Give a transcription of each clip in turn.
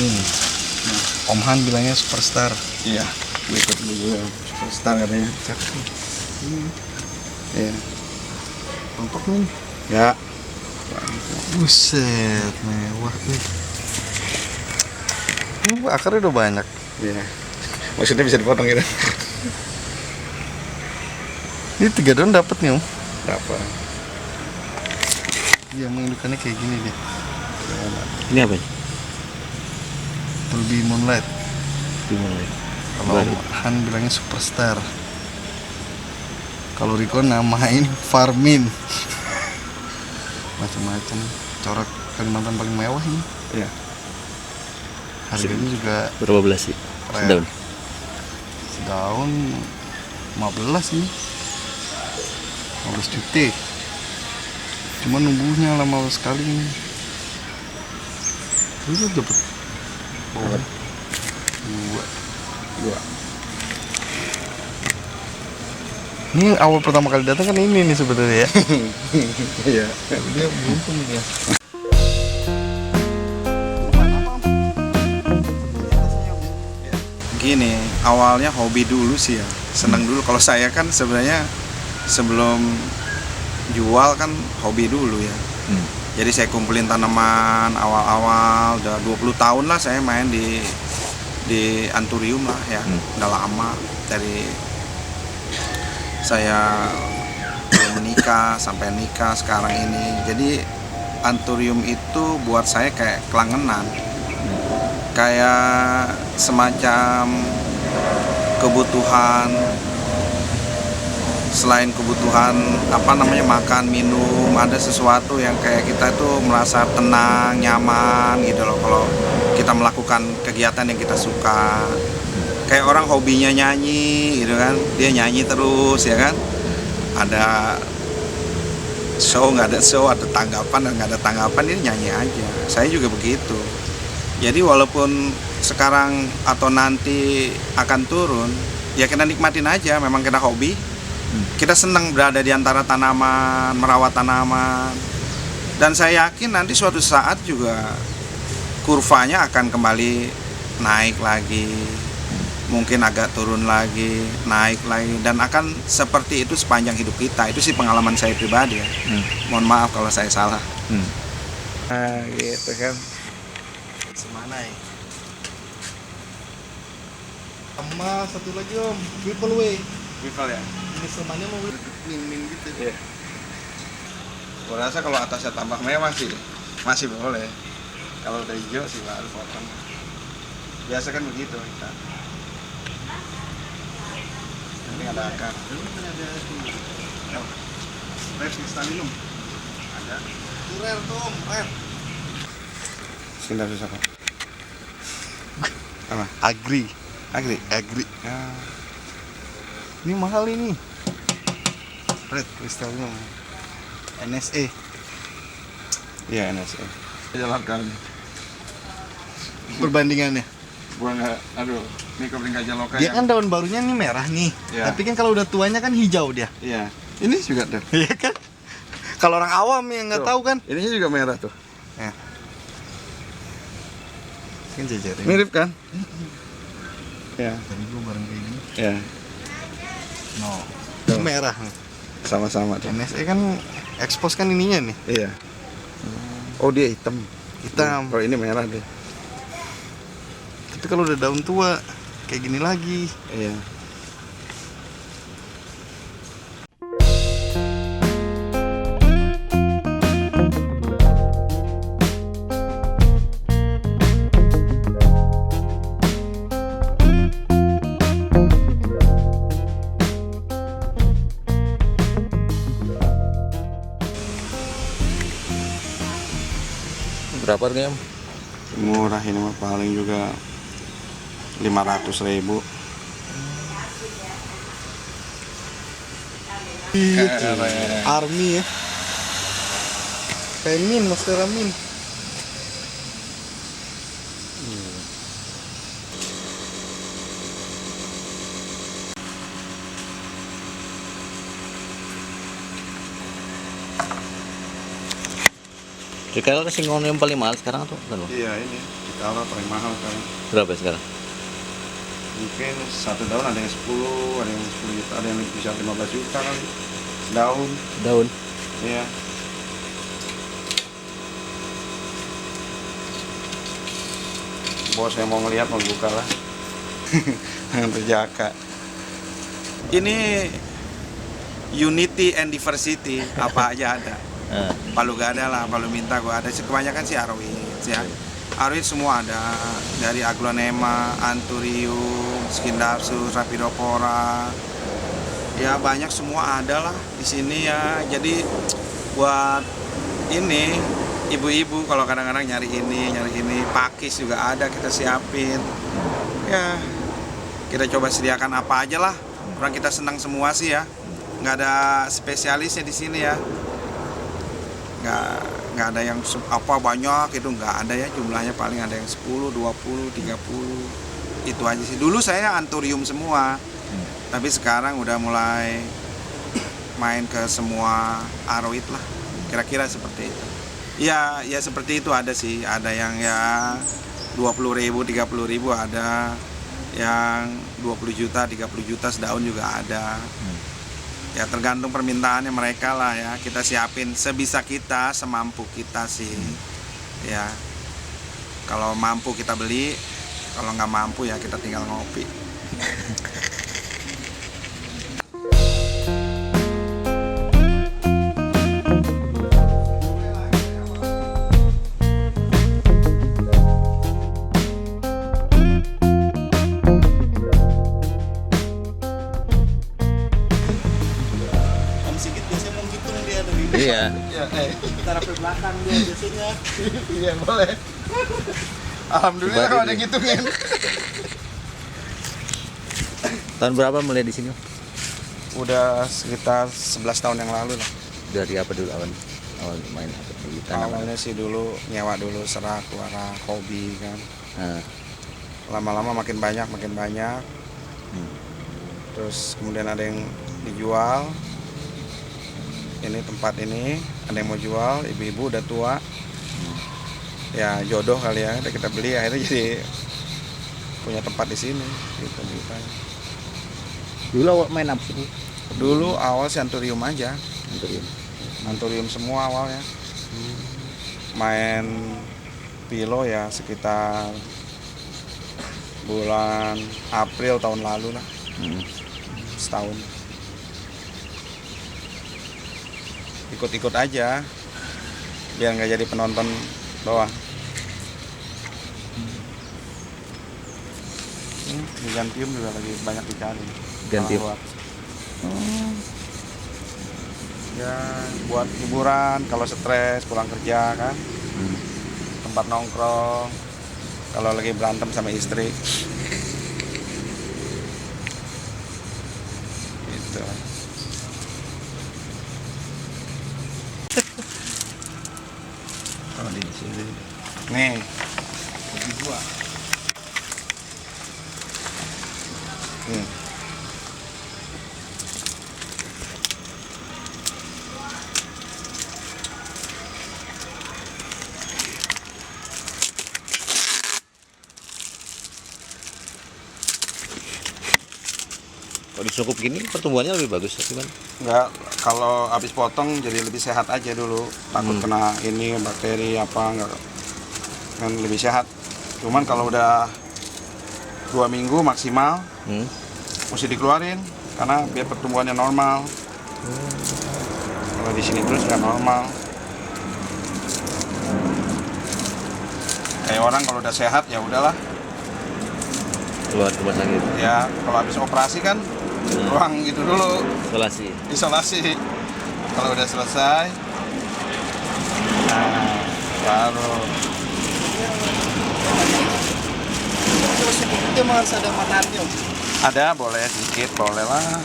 ini nih. Om Han bilangnya superstar. Iya, ikut juga superstar katanya. Cakep nih. Iya. Tampak nih. Ya. Buset, mewah tuh. Ini akarnya udah banyak. Iya. Maksudnya bisa dipotong gitu. Ini 3 daun dapat nih Om. Berapa? Iya, mengindukannya kayak gini deh. Ini apa? Lebih moonlight. Gimana? Kalau Om Han bilangnya superstar. Kalau Riko namain Farmin. Macam-macam. Corak Kalimantan paling mewah ini. Iya. Harganya juga Berapa belas sih? keren. Sedaun. Sedaun 15 nih. 15 juta. Cuma numbuhnya lama sekali nih. Itu dapat dua. Ini awal pertama kali datang kan ini nih sebenarnya ya. Iya. Dia beruntung ya. Gini, awalnya hobi dulu sih ya, seneng dulu. Kalau saya kan sebenarnya sebelum jual kan hobi dulu ya. Jadi saya kumpulin tanaman awal-awal, udah 20 tahun lah saya main di Anturium lah ya. Udah lama dari saya belum menikah sampai nikah sekarang ini. Jadi Anturium itu buat saya kayak kelangenan. Kayak semacam kebutuhan, selain kebutuhan makan, minum, ada sesuatu yang kayak kita tuh merasa tenang, nyaman gitu loh kalau kita melakukan kegiatan yang kita suka. Kayak orang hobinya nyanyi gitu kan, dia nyanyi terus ya kan. Ada show, nggak ada show, ada tanggapan, nggak ada tanggapan, dia nyanyi aja. Saya juga begitu. Jadi walaupun sekarang atau nanti akan turun, ya kita nikmatin aja, memang kita hobi. Kita senang berada di antara tanaman, merawat tanaman. Dan saya yakin nanti suatu saat juga kurvanya akan kembali naik lagi. Mungkin agak turun lagi, naik lagi. Dan akan seperti itu sepanjang hidup kita. Itu sih pengalaman saya pribadi ya. Mohon maaf kalau saya salah. Nah, gitu kan. Semana ya? Sama satu lagi Om, Whipple Way. Bifal ya. Ini semuanya mau min gitu. Iya. Gua rasa kalau atasnya tambah mewah sih masih boleh. Kalau udah hijau sih baru potong. Biasa kan begitu kita. Ini ada akar. Ini ada tuh. Red Kristallinum. Ada. Tuh rare tuh Om, rare. Sekitar susah kok. Apa? Agri. Agri. Ya. Ini mahal ini. Red Kristallinum. NSE. Iya, NSA. Jalankan. Perbandingannya. Gua nggak, aduh, ini kopling gajah lokal. Dia kan daun barunya nih merah nih. Iya. Tapi kan kalau udah tuanya kan hijau dia. Iya. Ini juga tuh. Iya kan? Kalau orang awam yang nggak Tuh. tahu kan. Ininya juga merah tuh. Kan jajarin. Mirip kan? Ya. Tadi gua bareng kayak gini. Ya. No. Tuh. Merah. Sama-sama tuh. NSE kan expose kan ininya nih. Iya. Oh, dia hitam. Hitam. Kalau ini merah deh. Tapi kalau udah daun tua kayak gini lagi. Iya. Berapa harganya? Murah ini mah paling juga 500.000. Army ya. Pemin, Master Amin. Sekarang singon yang paling mahal sekarang tuh kan? Iya, ini Kalau paling mahal kan Berapa sekarang? mungkin 1 daun ada yang 10, ada yang 10 juta, ada yang bisa 15 juta kali daun. Daun. Iya. Bos yang mau ngelihat mau buka lah. Terjaka. Ini unity and diversity, apa aja ada. Palu gak ada lah, palu minta gua ada. Kebanyakan sih Aroid ya. Aroid semua ada, dari aglonema, anthurium, skindapsus, rapidopora. Ya banyak semua ada lah di sini ya. Jadi buat ini ibu-ibu kalau kadang-kadang nyari ini, pakis juga ada kita siapin. Ya kita coba sediakan apa aja lah. Orang kita senang semua sih ya. Nggak ada spesialisnya di sini ya. Nggak ada yang apa banyak itu, nggak ada ya, jumlahnya paling ada yang 10, 20, 30 itu aja sih. Dulu saya anthurium semua, tapi sekarang udah mulai main ke semua aroid lah, kira-kira seperti itu. Ya seperti itu ada sih, ada yang ya 20.000, 30.000 ada, yang 20 juta, 30 juta sedaun juga ada. Ya tergantung permintaannya mereka lah ya, kita siapin sebisa kita, semampu kita sih ya. Kalau mampu kita beli, kalau nggak mampu ya kita tinggal ngopi. Iya. Taruh ke belakang dia biasanya. Iya boleh. Alhamdulillah kalau ada yang ngitungin. Tahun berapa mulai di sini? Udah sekitar 11 tahun yang lalu lah. Dari apa dulu awal main apa di tanam? Awalnya sih dulu nyewa dulu serak, warna hobi kan. Nah, Lama-lama makin banyak. Terus kemudian ada yang dijual. Ini tempat ini ada yang mau jual, ibu-ibu udah tua. Ya jodoh kali ya, udah kita beli akhirnya jadi punya tempat di sini gitu ceritanya. dulu awal main apa sih? Dulu awal sih anthurium aja. Anthurium. Anthurium semua awalnya. Main pilo ya sekitar bulan April tahun lalu lah. Setahun. Ikut-ikut aja biar nggak jadi penonton doang. Gantium juga lagi banyak dicari. Gantium. Ya buat hiburan kalau stres pulang kerja kan. Tempat nongkrong kalau lagi berantem sama istri. Gitu. Oh, di sini. Nih. Kalau disungkup gini pertumbuhannya lebih bagus gimana? Enggak, kalau habis potong jadi lebih sehat aja dulu. Takut kena ini bakteri apa enggak, kan lebih sehat. Cuman kalau udah 2 minggu maksimal mesti dikeluarin karena biar pertumbuhannya normal. Kalau di sini terus nggak normal. Kayak orang kalau udah sehat ya udahlah. Keluar rumah sakit. Ya kalau habis operasi kan ruang gitu dulu. Isolasi. Kalau udah selesai, nah baru. Terus sedikit emang harus ada makanannya. Ada boleh sedikit, boleh lah.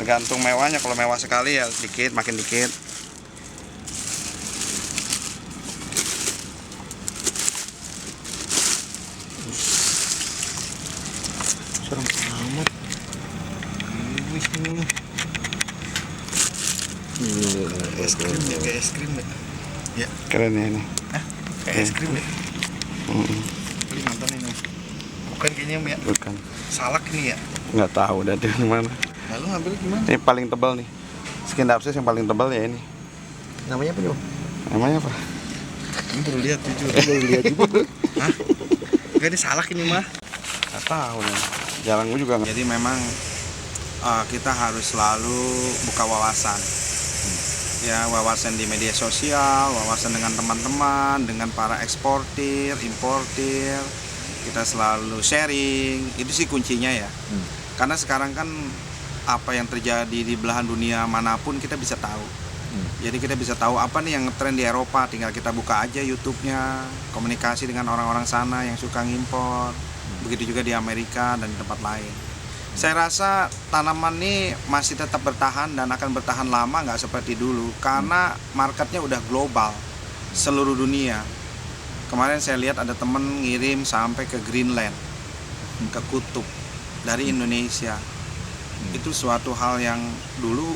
Tergantung mewahnya. Kalau mewah sekali ya sedikit, makin dikit. Serem amat. Es krim ya, kayak es krim ya. Keren ya ini. Kayak es krim ya. Kalimantan ini. Bukan kayaknya ya. Bukan. Salak ini ya. Nggak tahu dari mana. Lalu ngambil gimana? Ini paling tebal nih. Skin dapsis yang paling tebal ya ini. Namanya apa nih? Namanya apa? Ini baru lihat jujur. Baru lihat juga. Hah? Enggak ini salak ini mah. Nggak tahu nih. Jarang gue juga. Jadi memang kita harus selalu buka wawasan. Ya, wawasan di media sosial, wawasan dengan teman-teman, dengan para eksportir, importir. Kita selalu sharing. Itu sih kuncinya ya. Karena sekarang kan apa yang terjadi di belahan dunia manapun kita bisa tahu. Jadi kita bisa tahu apa nih yang ngetren di Eropa, tinggal kita buka aja YouTube-nya, komunikasi dengan orang-orang sana yang suka ngimpor. Begitu juga di Amerika dan di tempat lain. Saya rasa tanaman ini masih tetap bertahan dan akan bertahan lama, nggak seperti dulu karena marketnya udah global, seluruh dunia. Kemarin saya lihat ada temen ngirim sampai ke Greenland, ke kutub dari Indonesia. Itu suatu hal yang dulu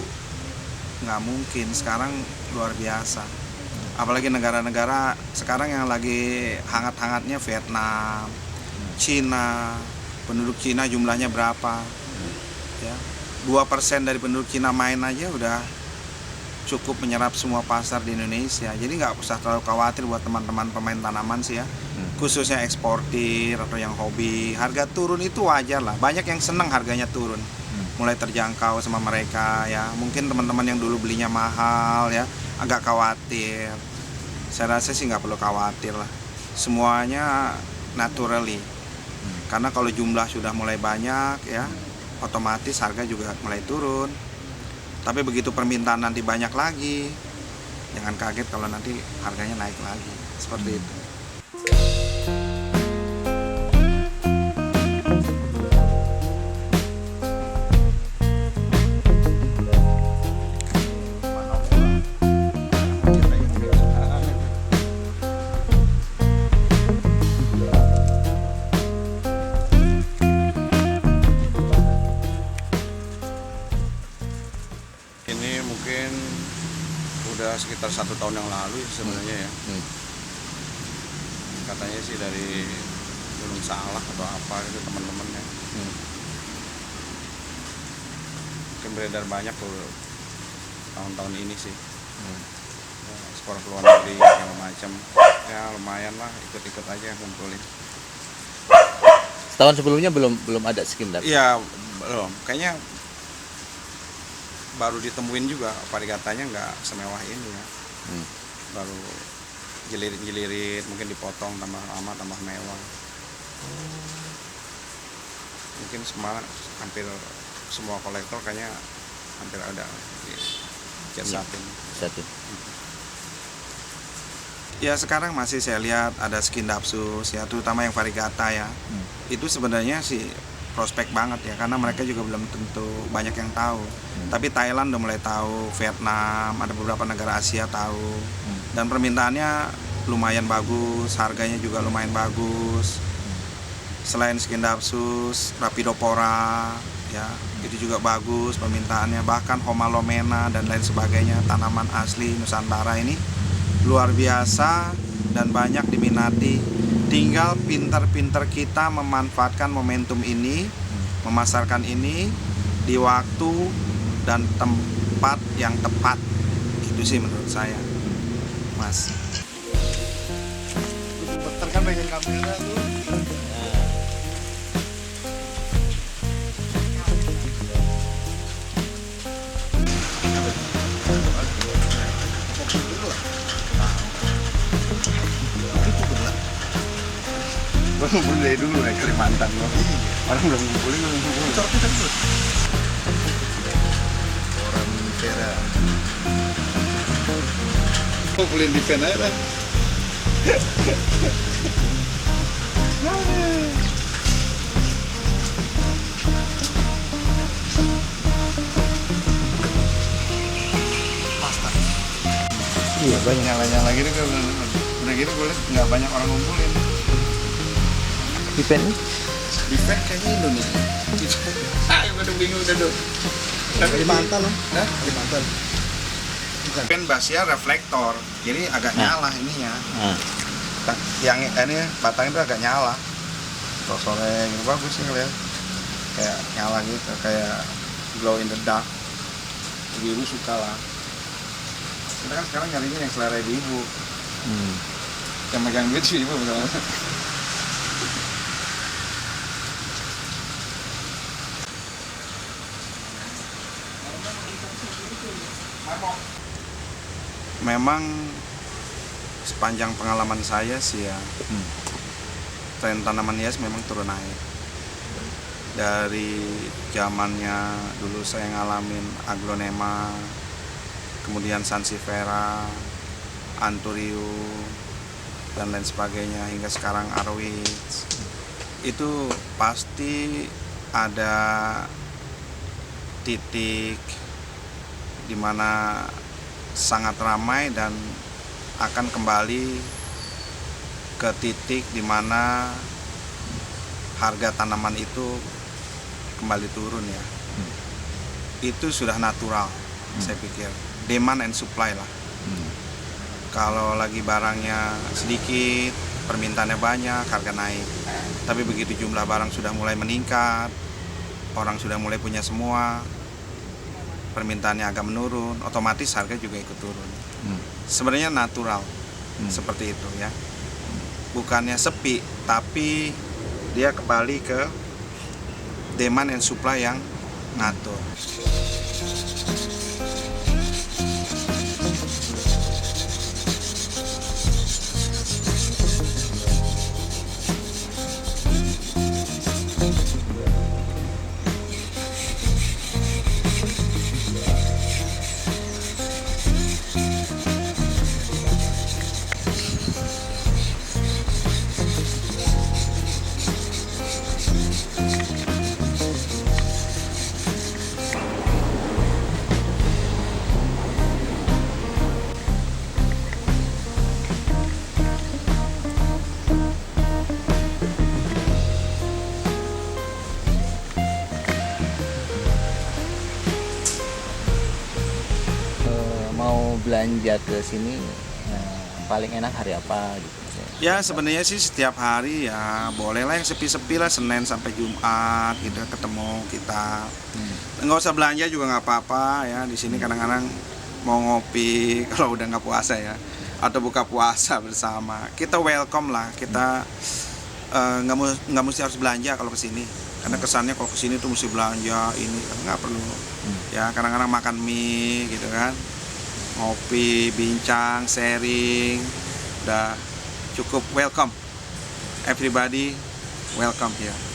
nggak mungkin, sekarang luar biasa. Apalagi negara-negara sekarang yang lagi hangat-hangatnya Vietnam, Cina. Penduduk Cina jumlahnya berapa? Ya, 2% dari penduduk Cina main aja udah cukup menyerap semua pasar di Indonesia. Jadi nggak usah terlalu khawatir buat teman-teman pemain tanaman sih ya. Khususnya eksportir atau yang hobi. Harga turun itu wajar lah. Banyak yang seneng harganya turun. Mulai terjangkau sama mereka ya. Mungkin teman-teman yang dulu belinya mahal ya, agak khawatir. Saya rasa sih nggak perlu khawatir lah. Semuanya naturally. Karena kalau jumlah sudah mulai banyak ya, otomatis harga juga mulai turun. Tapi begitu permintaan nanti banyak lagi, jangan kaget kalau nanti harganya naik lagi. Seperti itu. Ini mungkin udah sekitar 1 tahun yang lalu sebenarnya ya. Katanya sih dari Gunung Salak atau apa itu teman-temannya. Mungkin beredar banyak tuh tahun-tahun ini sih. Ya, ekspor ke luar negeri segala macam. Ya lumayan lah, ikut-ikut aja kumpulin. Setahun sebelumnya belum ada skin dapsis. Iya, belum. Kayaknya baru ditemuin juga, variegatanya nggak semewah ini ya. Baru jelirit-jelirit, mungkin dipotong tambah lama tambah mewah. Mungkin hampir semua kolektor kayaknya hampir ada di Jet Satin. Ya sekarang masih saya lihat ada skin dapsus ya, terutama yang variegata ya. Itu sebenarnya sih prospek banget ya, karena mereka juga belum tentu banyak yang tahu. Tapi Thailand udah mulai tahu, Vietnam, ada beberapa negara Asia tahu. Dan permintaannya lumayan bagus, harganya juga lumayan bagus. Selain skin dapsus, Rapidopora ya, itu juga bagus permintaannya. Bahkan Homalomena dan lain sebagainya, tanaman asli Nusantara ini luar biasa dan banyak diminati. Tinggal pintar-pintar kita memanfaatkan momentum ini, memasarkan ini di waktu dan tempat yang tepat. Itu sih menurut saya, Mas. Betul kan pengen kamera tuh. Gue ngumpulin dari dulu naik Kalimantan lo. Orang belum ngumpulin. Orang Tera. Ngumpulin di pen aja lah. Iya banyak nyala-nyala gitu kan. Udah gitu gue liat nggak banyak orang ngumpulin. Di pen Di pen kayaknya Indonesia. Ayo udah bingung udah dong. Di mantan lah. Hah? Di mantan. Pen basia reflektor, jadi agak nyala ininya. yang ini batang itu agak nyala. Kalau sore gitu bagus sih ngeliat, kayak nyala gitu, kayak glow in the dark. Ibu suka lah. Kita kan sekarang nyarinya yang selera ibu. Yang megang duit sih ibu misalnya. Memang sepanjang pengalaman saya sih ya, tren tanaman hias memang turun naik. Dari zamannya dulu saya ngalamin aglonema, kemudian sansevieria, anthurium, dan lain sebagainya, hingga sekarang arwis. Itu pasti ada titik di mana sangat ramai dan akan kembali ke titik di mana harga tanaman itu kembali turun ya. Itu sudah natural, saya pikir. Demand and supply lah. Kalau lagi barangnya sedikit, permintaannya banyak, harga naik. Tapi begitu jumlah barang sudah mulai meningkat, orang sudah mulai punya semua, permintaannya agak menurun, otomatis harga juga ikut turun. Sebenarnya natural seperti itu ya. Bukannya sepi, tapi dia kembali ke demand and supply yang ngatur. Mau belanja ke sini paling enak hari apa gitu? Ya sebenarnya sih setiap hari ya boleh lah, yang sepi-sepi lah, Senin sampai Jumat gitu ketemu kita. Nggak usah belanja juga nggak apa-apa ya. Di sini kadang-kadang mau ngopi kalau udah nggak puasa ya, atau buka puasa bersama, kita welcome lah. Kita nggak mesti harus belanja kalau kesini, karena kesannya kalau kesini tuh mesti belanja ini, nggak perlu. Ya kadang-kadang makan mie gitu kan, ngopi, bincang, sharing, udah cukup. Welcome everybody, welcome here.